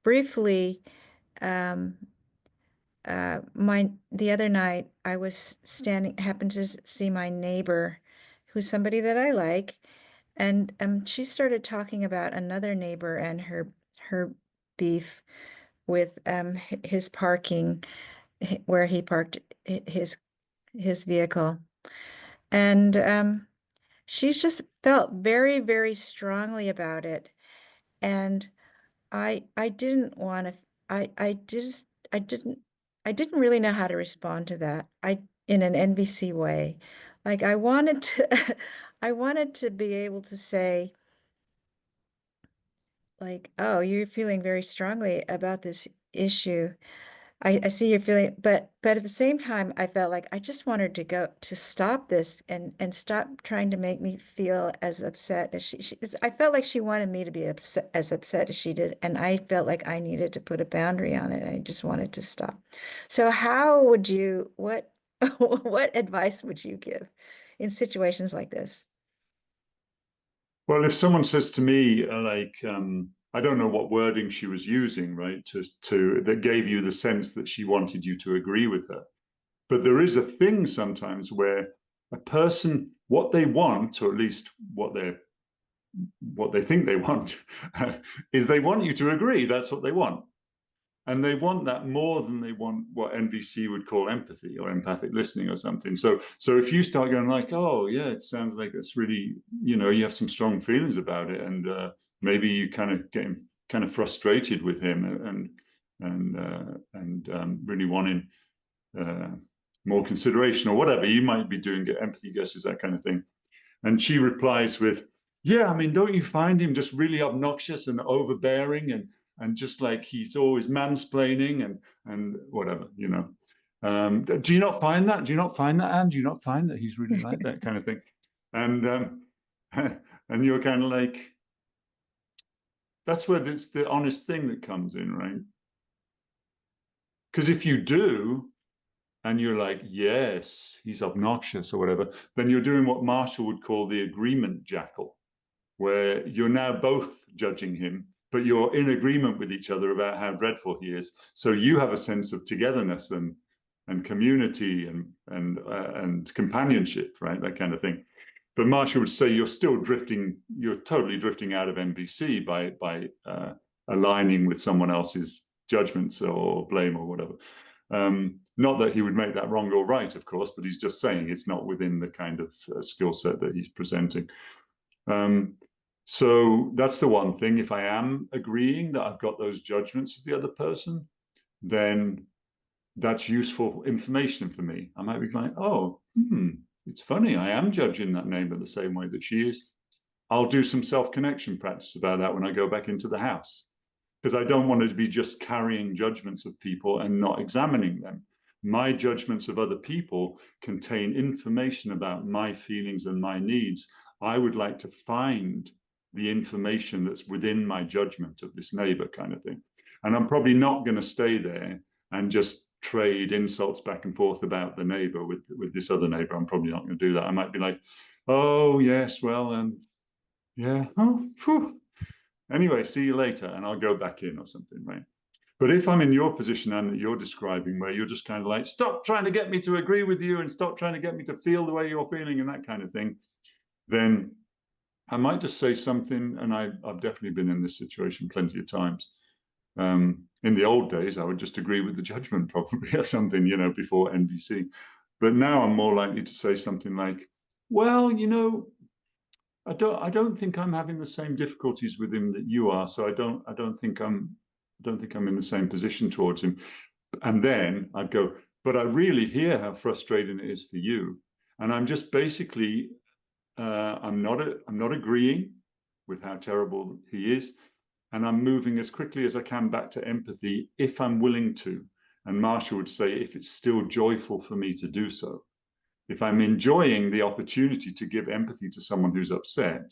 briefly, um, the other night I was happened to see my neighbor, who's somebody that I like, and she started talking about another neighbor and her beef with his parking, where he parked his vehicle. And she's just felt very, very strongly about it. And I didn't want to, I didn't, I didn't really know how to respond to that. In an NVC way. Like I wanted to, I wanted to be able to say, like, oh, you're feeling very strongly about this issue. I see you're feeling, but at the same time, I felt like I just wanted to stop this and stop trying to make me feel as upset as I felt like she wanted me to be as upset as she did, and I felt like I needed to put a boundary on it. I just wanted to stop. So how would you, what what advice would you give in situations like this? Well, if someone says to me, I don't know what wording she was using, right, that gave you the sense that she wanted you to agree with her. But there is a thing sometimes where a person, what they want, or at least what they think they want, is they want you to agree. That's what they want. And they want that more than they want what NVC would call empathy or empathic listening or something. So if you start going like, oh yeah, it sounds like it's really, you have some strong feelings about it, and maybe you kind of getting kind of frustrated with him and really wanting more consideration or whatever, you might be doing empathy guesses, that kind of thing. And she replies with, yeah, I mean, don't you find him just really obnoxious and overbearing and just like he's always mansplaining and whatever, do you not find that? Do you not find that, Anne? Do you not find that he's really like that kind of thing? And and you're kind of like, that's where it's the honest thing that comes in, right? Because if you do, and you're like, yes, he's obnoxious or whatever, then you're doing what Marshall would call the agreement jackal, where you're now both judging him, but you're in agreement with each other about how dreadful he is. So you have a sense of togetherness and community and companionship, right? That kind of thing. But Marshall would say you're still drifting, you're totally drifting out of NVC by aligning with someone else's judgments or blame or whatever. Not that he would make that wrong or right, of course, but he's just saying it's not within the kind of skill set that he's presenting. So that's the one thing. If I am agreeing that I've got those judgments of the other person, then that's useful information for me. I might be like, oh, it's funny. I am judging that neighbor the same way that she is. I'll do some self-connection practice about that when I go back into the house, because I don't want to be just carrying judgments of people and not examining them. My judgments of other people contain information about my feelings and my needs. I would like to find the information that's within my judgment of this neighbor, kind of thing. And I'm probably not going to stay there and just trade insults back and forth about the neighbor with this other neighbor. I'm probably not going to do that. I might be like, oh yes, well, yeah, oh, phew. Anyway, see you later, and I'll go back in or something, right? But if I'm in your position, Anne, that you're describing, where you're just kind of like, stop trying to get me to agree with you and stop trying to get me to feel the way you're feeling and that kind of thing, then I might just say something, and I've definitely been in this situation plenty of times. In the old days, I would just agree with the judgment probably or something, before NVC. But now I'm more likely to say something like, well, I don't think I'm having the same difficulties with him that you are. So I don't think I'm in the same position towards him. And then I'd go, but I really hear how frustrating it is for you. And I'm just basically, I'm not agreeing with how terrible he is. And I'm moving as quickly as I can back to empathy if I'm willing to. And Marshall would say, if it's still joyful for me to do so. If I'm enjoying the opportunity to give empathy to someone who's upset,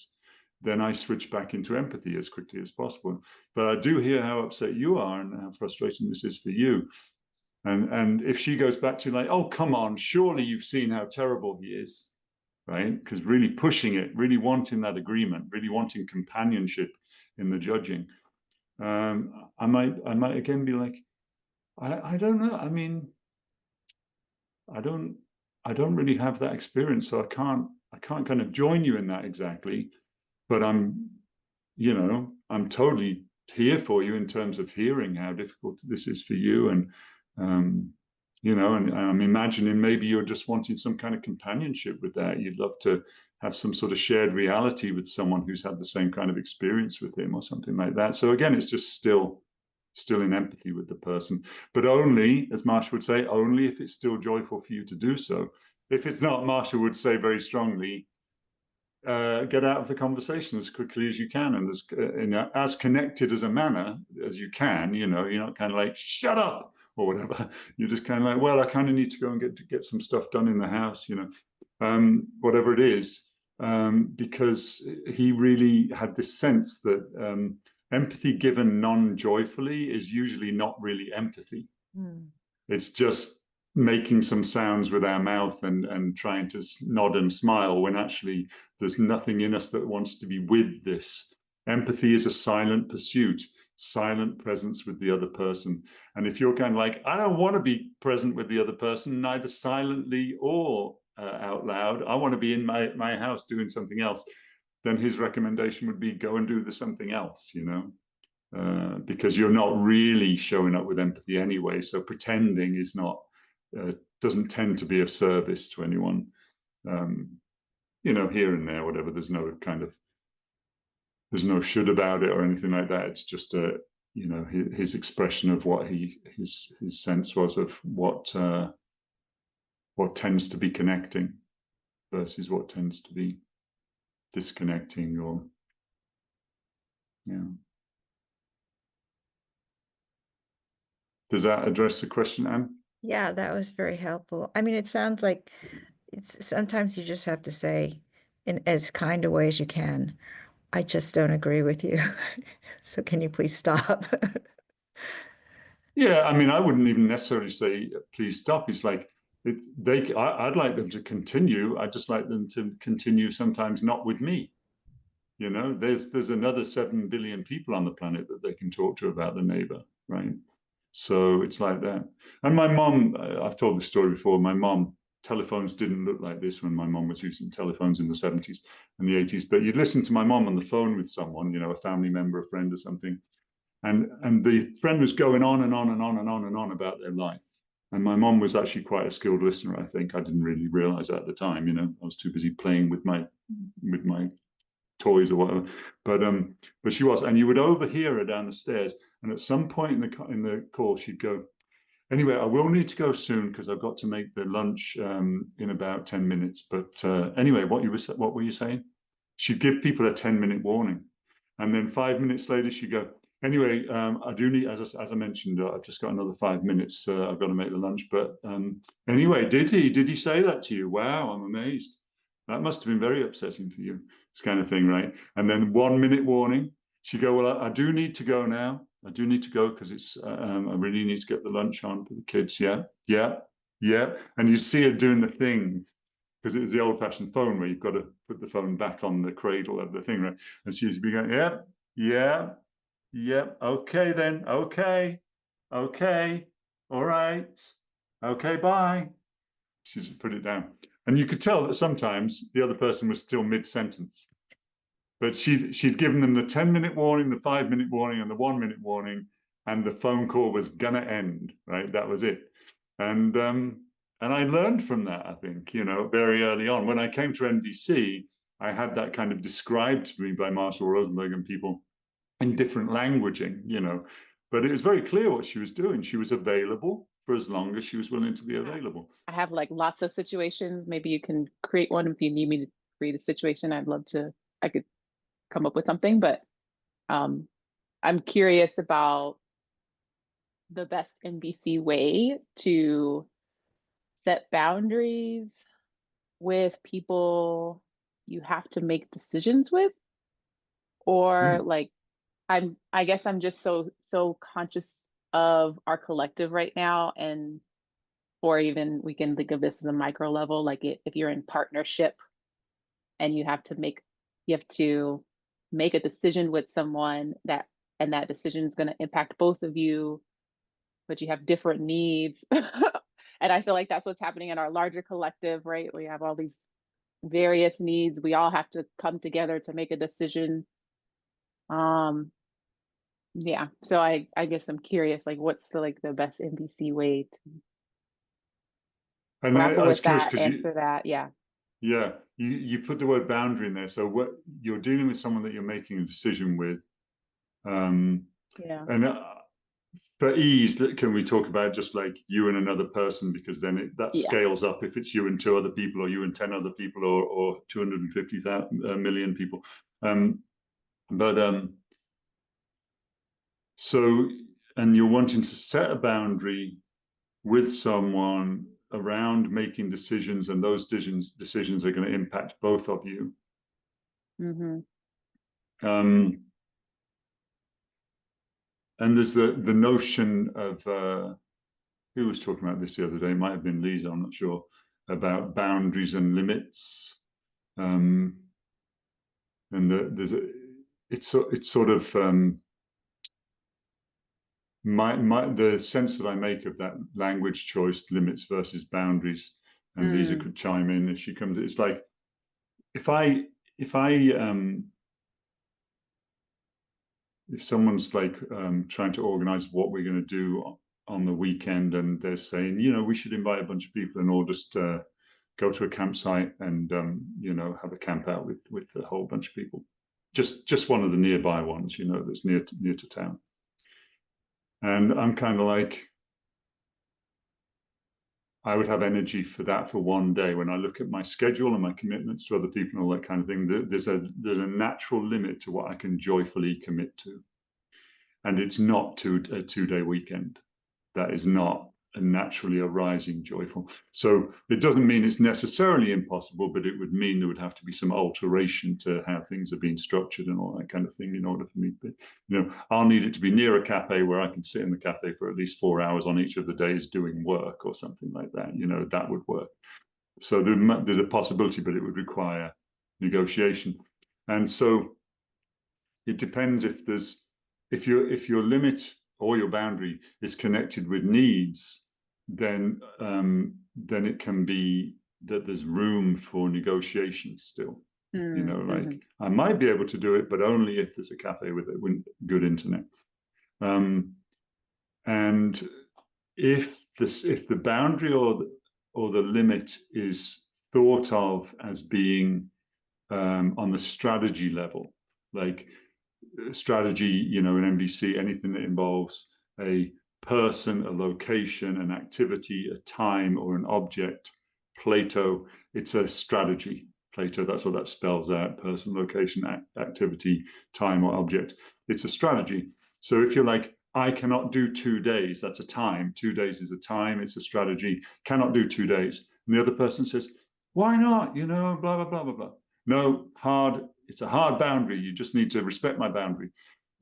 then I switch back into empathy as quickly as possible. But I do hear how upset you are and how frustrating this is for you. And if she goes back to like, oh, come on, surely you've seen how terrible he is, right? Because really pushing it, really wanting that agreement, really wanting companionship in the judging, I might again be like, I don't know. I mean, I don't I don't really have that experience, so I can't kind of join you in that exactly. But I'm totally here for you in terms of hearing how difficult this is for you, um, and I'm imagining maybe you're just wanting some kind of companionship with that. You'd love to have some sort of shared reality with someone who's had the same kind of experience with him or something like that. So again, it's just still in empathy with the person, but only, as Marsha would say, only if it's still joyful for you to do so. If it's not, Marsha would say very strongly, get out of the conversation as quickly as you can, and as connected as a manner as you can. You're not kind of like shut up or whatever. You're just kind of like, well, I kind of need to go and get some stuff done in the house, whatever it is, because he really had this sense that empathy given non-joyfully is usually not really empathy. Mm. It's just making some sounds with our mouth and trying to nod and smile when actually there's nothing in us that wants to be with this. Empathy is a silent pursuit, silent presence with the other person. And if you're kind of like, I don't want to be present with the other person, neither silently or out loud, I want to be in my house doing something else, then his recommendation would be go and do the something else. Because you're not really showing up with empathy anyway. So pretending is not doesn't tend to be of service to anyone. Here and there, whatever. There's no should about it or anything like that. It's just his expression of what his sense was of what tends to be connecting versus what tends to be disconnecting or yeah. Does that address the question, Anne? Yeah, that was very helpful. I mean, it sounds like it's sometimes you just have to say in as kind a way as you can, I just don't agree with you. So can you please stop? Yeah, I mean, I wouldn't even necessarily say please stop. It's like I'd like them to continue. I'd just like them to continue sometimes not with me. There's another 7 billion people on the planet that they can talk to about the neighbor, right? So it's like that. And my mom, I've told this story before. My mom, telephones didn't look like this when my mom was using telephones in the 70s and the 80s. But you'd listen to my mom on the phone with someone, a family member, a friend, or something, and the friend was going on and on and on and on and on about their life. And my mom was actually quite a skilled listener, I think. I didn't really realize that at the time. I was too busy playing with my toys or whatever. But she was, and you would overhear her down the stairs. And at some point in the call, she'd go, "Anyway, I will need to go soon because I've got to make the lunch in about 10 minutes. But anyway, what were you saying?" She'd give people a 10-minute warning, and then 5 minutes later, she'd go, "Anyway, I do need, as I mentioned, I've just got another 5 minutes. I've got to make the lunch. But anyway, did he say that to you? Wow, I'm amazed. That must have been very upsetting for you. This kind of thing, right?" And then 1 minute warning. She'd go, "Well, I do need to go now. I do need to go because I really need to get the lunch on for the kids." Yeah, yeah, yeah. And you'd see her doing the thing because it was the old-fashioned phone where you've got to put the phone back on the cradle of the thing, right? And she'd be going, "Yeah, yeah, yeah. Okay then. Okay, okay, all right. Okay, bye." She just put it down, and you could tell that sometimes the other person was still mid-sentence. But she'd given them the 10-minute warning, the 5-minute warning, and the 1 minute warning, and the phone call was gonna end, right? That was it. And I learned from that, I think, very early on. When I came to NBC, I had that kind of described to me by Marshall Rosenberg and people in different languaging. But it was very clear what she was doing. She was available for as long as she was willing to be available. I have like lots of situations. Maybe you can create one if you need me to create a situation. I could come up with something, but um, I'm curious about the best NBC way to set boundaries with people you have to make decisions with, or Hmm. like I guess I'm just so conscious of our collective right now, and or even we can think of this as a micro level, like if you're in partnership and you have to make a decision with someone that and that decision is going to impact both of you, but you have different needs. And I feel like that's what's happening in our larger collective, right? We have all these various needs. We all have to come together to make a decision. Yeah. So I guess I'm curious, like, what's the best NVC way to And grapple I was with curious that, because answer that? Yeah. you put the word boundary in there. So what you're dealing with someone that you're making a decision with, Yeah. and for ease, can we talk about just like you and another person, because then that Yeah. scales up if it's you and 2 other people, or you and 10 other people, or 250 million people. So, and you're wanting to set a boundary with someone around making decisions, and those decisions are going to impact both of you. Mm-hmm. And there's the notion of who was talking about this the other day? It might have been Lisa, I'm not sure, about boundaries and limits. And it's sort of the sense that I make of that language choice, limits versus boundaries. And Lisa could chime in if she comes. It's like if someone's like trying to organize what we're going to do on the weekend, and they're saying, we should invite a bunch of people and all just go to a campsite and have a camp out with a whole bunch of people, just one of the nearby ones, that's near to town. And I'm kind of like, I would have energy for that for one day. When I look at my schedule and my commitments to other people and all that kind of thing, there's a natural limit to what I can joyfully commit to. And it's not a 2-day weekend. That is not a naturally arising joyful. So it doesn't mean it's necessarily impossible, but it would mean there would have to be some alteration to how things are being structured and all that kind of thing in order for me to, I'll need it to be near a cafe where I can sit in the cafe for at least 4 hours on each of the days doing work or something like that. That would work. So there's a possibility, but it would require negotiation. And so it depends if your limit or your boundary is connected with needs, then it can be that there's room for negotiation still. I might be able to do it, but only if there's a cafe with good internet. And if the boundary or the limit is thought of as being on the strategy level, like strategy, in MVC, anything that involves a person, a location, an activity, a time, or an object. Plato, it's a strategy. Plato, that's what that spells out: person, location, activity, time, or object. It's a strategy. So if you're like, I cannot do 2 days, that's a time. 2 days is a time, it's a strategy. Cannot do 2 days. And the other person says, why not? Blah, blah, blah, blah, blah. No, it's a hard boundary. You just need to respect my boundary.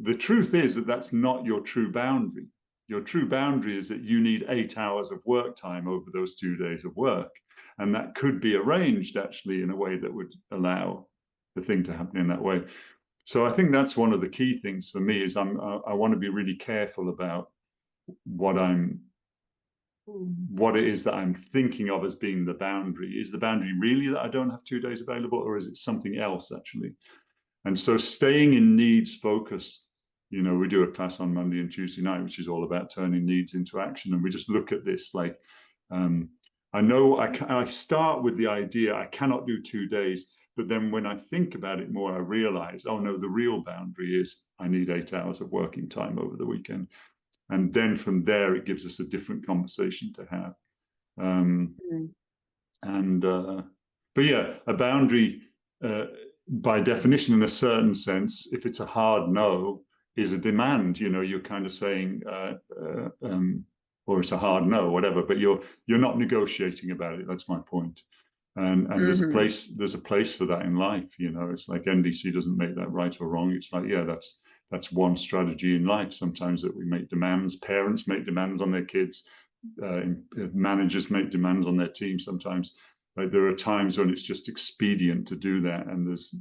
The truth is that that's not your true boundary. Your true boundary is that you need 8 hours of work time over those 2 days of work. And that could be arranged actually in a way that would allow the thing to happen in that way. So I think that's one of the key things for me is I want to be really careful about what it is that I'm thinking of as being the boundary. Is the boundary really that I don't have 2 days available, or is it something else actually? And so staying in needs focus, we do a class on Monday and Tuesday night, which is all about turning needs into action. And we just look at this like, I know I start with the idea I cannot do 2 days, but then when I think about it more, I realize, oh no, the real boundary is I need 8 hours of working time over the weekend. And then from there, it gives us a different conversation to have. But yeah, a boundary, by definition, in a certain sense, if it's a hard no, is a demand. You're kind of saying, or it's a hard no, whatever. But you're not negotiating about it. That's my point. And there's a place for that in life. It's like NVC doesn't make that right or wrong. It's like, yeah, that's one strategy in life. Sometimes that we make demands. Parents make demands on their kids. Managers make demands on their team. Sometimes, like, there are times when it's just expedient to do that, and there's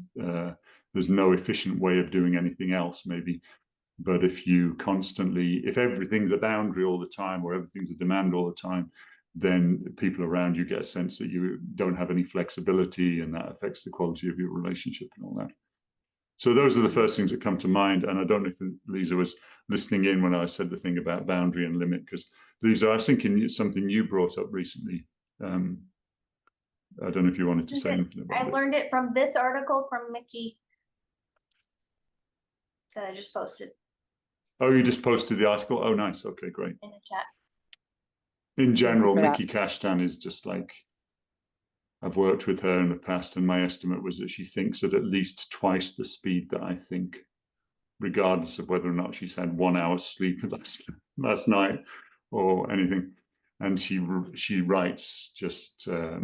no efficient way of doing anything else. Maybe But if everything's a boundary all the time, or everything's a demand all the time, then people around you get a sense that you don't have any flexibility, and that affects the quality of your relationship and all that. So those are the first things that come to mind. And I don't know if Lisa was listening in when I said the thing about boundary and limit, because Lisa, I was thinking it's something you brought up recently. I don't know if you wanted to say anything about it. I learned it from this article from Mickey that I just posted Oh, you just posted the article? Oh, nice. Okay, great. in the chat. In general, Mickey Kashtan is just like, I've worked with her in the past, and my estimate was that she thinks at least twice the speed that I think, regardless of whether or not she's had 1 hour's sleep last night or anything. And she writes just I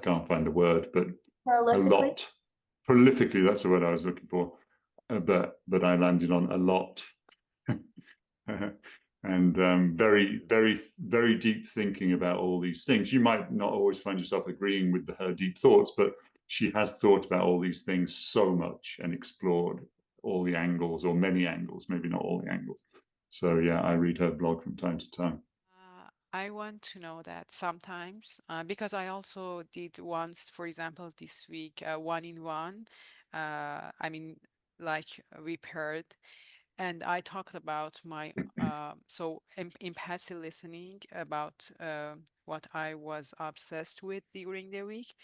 can't find the word, but a lot. Prolifically, that's the word I was looking for. But I landed on a lot. And very, very, very deep thinking about all these things. You might not always find yourself agreeing with her deep thoughts, but she has thought about all these things so much and explored all the angles, or many angles, maybe not all the angles. So yeah, I read her blog from time to time. I want to know that sometimes, because I also did once, for example, this week, one-on-one, I mean, like we paired, and I talked about my, so empathy listening, about what I was obsessed with during the week.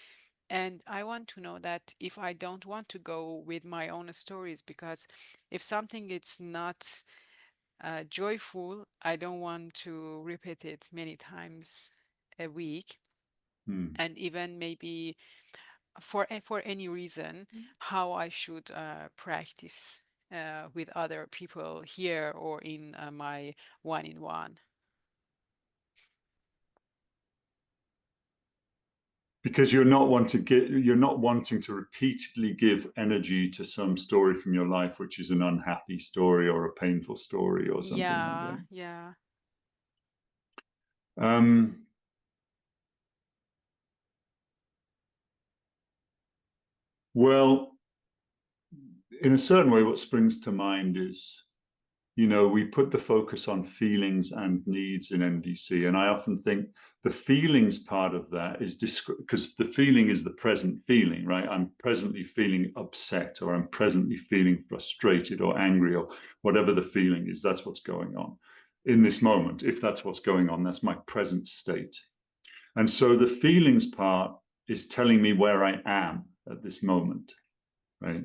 And I want to know that if I don't want to go with my own stories, because if something is not joyful, I don't want to repeat it many times a week. And even maybe for any reason, how I should practice with other people here or in my one-on-one. Because you're not wanting to repeatedly give energy to some story from your life, which is an unhappy story or a painful story or something like that. Yeah. Well, in a certain way, what springs to mind is, we put the focus on feelings and needs in NVC. And I often think the feelings part of that is because the feeling is the present feeling, right? I'm presently feeling upset, or I'm presently feeling frustrated or angry, or whatever the feeling is. That's what's going on in this moment. If that's what's going on, that's my present state. And so the feelings part is telling me where I am at this moment, right?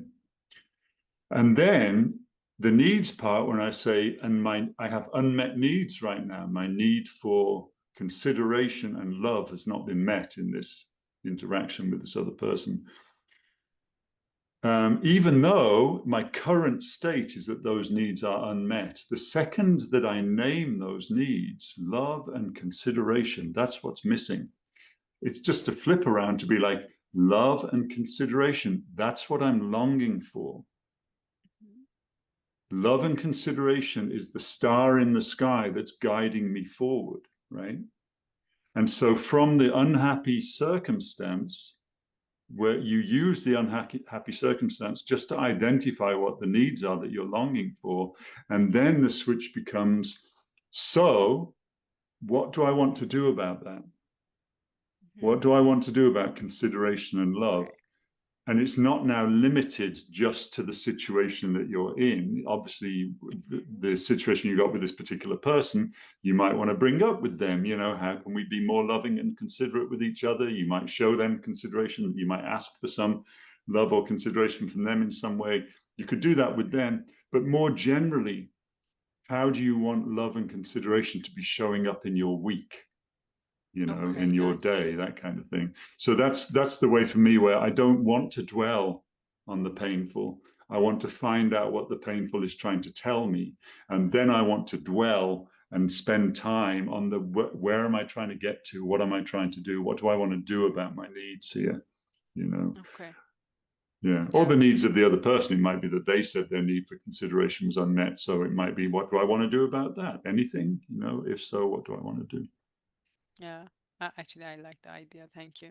And then the needs part, when I say, I have unmet needs right now, my need for consideration and love has not been met in this interaction with this other person. Even though my current state is that those needs are unmet, the second that I name those needs, love and consideration, that's what's missing. It's just a flip around to be like, love and consideration, that's what I'm longing for. Love and consideration is the star in the sky that's guiding me forward, right? And so from the unhappy circumstance, where you use the unhappy circumstance just to identify what the needs are that you're longing for, and then the switch becomes, so what do I want to do about that? What do I want to do about consideration and love? And it's not now limited just to the situation that you're in. Obviously, the situation you got with this particular person, you might want to bring up with them, how can we be more loving and considerate with each other? You might show them consideration. You might ask for some love or consideration from them in some way. You could do that with them. But more generally, how do you want love and consideration to be showing up in your week? In your day, that kind of thing. So that's the way for me, where I don't want to dwell on the painful. I want to find out what the painful is trying to tell me. And then I want to dwell and spend time on where am I trying to get to? What am I trying to do? What do I want to do about my needs here? Okay. Yeah. Or the needs of the other person. It might be that they said their need for consideration was unmet. So it might be, what do I want to do about that? Anything? If so, what do I want to do? Yeah. Actually, I like the idea. Thank you.